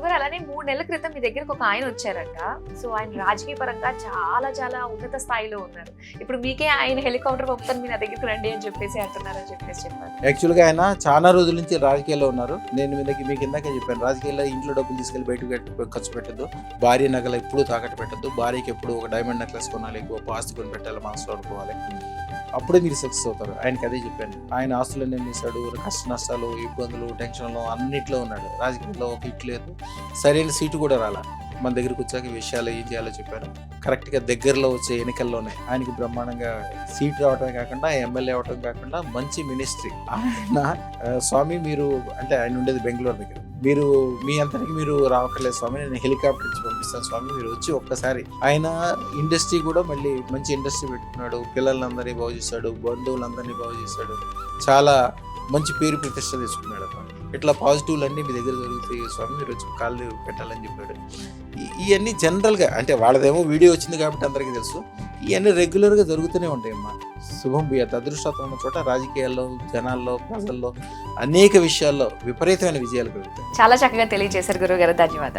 గురుగారు అలానే 3 నెలల క్రితం మీ దగ్గరకు ఒక ఆయన వచ్చారంట. సో ఆయన రాజకీయ పరంగా చాలా ఉన్నత స్థాయిలో ఉన్నారు. ఇప్పుడు మీకే ఆయన హెలికాప్టర్ పంపుతాను మీరు నా దగ్గరికి రండి అని చెప్పేసి అంటున్నారని చెప్పేసి చెప్పారు. యాక్చువల్గా ఆయన చాలా రోజుల నుంచి రాజకీయాల్లో ఉన్నారు. నేను మీకు ఇందాకే చెప్పాను, రాజకీయాల్లో ఇంట్లో డబ్బులు తీసుకెళ్లి బయటకు ఖర్చు పెట్టద్దు, భార్య నగలు ఎప్పుడు తాకట్టు పెట్టద్దు, భార్యకి ఎప్పుడు ఒక డైమండ్ నెక్లెస్ కొనాలి, గొప్ప ఆస్తి కొని పెట్టాలి, మనసులో అనుకోవాలి, అప్పుడే మీరు సక్సెస్ అవుతారు. ఆయనకి అదే చెప్పాను. ఆయన ఆస్తులన్నీ చేశాడు, కష్ట నష్టాలు, ఇబ్బందులు, టెన్షన్లు అన్నిట్లో ఉన్నాడు. రాజకీయాల్లో ఒక ఇటు లేదు, సరైన సీటు కూడా రాలా. మన దగ్గరికి వచ్చాక ఈ విషయాలు ఏం చేయాలో చెప్పాను. కరెక్ట్గా దగ్గరలో వచ్చే ఎన్నికల్లోనే ఆయనకి బ్రహ్మాండంగా సీట్ రావటమే కాకుండా ఎమ్మెల్యే అవటం కాకుండా మంచి మినిస్ట్రీ. ఆయన స్వామి మీరు అంటే ఆయన ఉండేది బెంగళూరు దగ్గర, మీరు మీ అంతటికి మీరు రావట్లేదు స్వామి, నేను హెలికాప్టర్ ఇచ్చి పంపిస్తాను స్వామి, మీరు వచ్చి ఒక్కసారి. ఆయన ఇండస్ట్రీ కూడా మళ్ళీ మంచి ఇండస్ట్రీ పెట్టుకున్నాడు, పిల్లలందరినీ బాగు చేశాడు, బంధువులందరినీ బాగు చేశాడు, చాలా మంచి పేరు ప్రతిష్ట తీసుకున్నాడు. ఇట్లా పాజిటివ్లు అన్నీ మీ దగ్గర జరుగుతాయి స్వామి, మీరు వచ్చి కాళ్ళు పెట్టాలని చెప్పాడు. ఇవన్నీ జనరల్గా అంటే వాళ్ళదేమో వీడియో వచ్చింది కాబట్టి అందరికీ తెలుసు, ఇవన్నీ రెగ్యులర్గా జరుగుతూనే ఉంటాయమ్మా. శుభం భూయాత్. అదృష్టం ఉన్న చోట రాజకీయాల్లో, జనాల్లో, ప్రజల్లో అనేక విషయాల్లో విపరీతమైన విజయాలు కలుగుతాయి. చాలా చక్కగా తెలియజేశారు గురుగారు, ధన్యవాదాలు.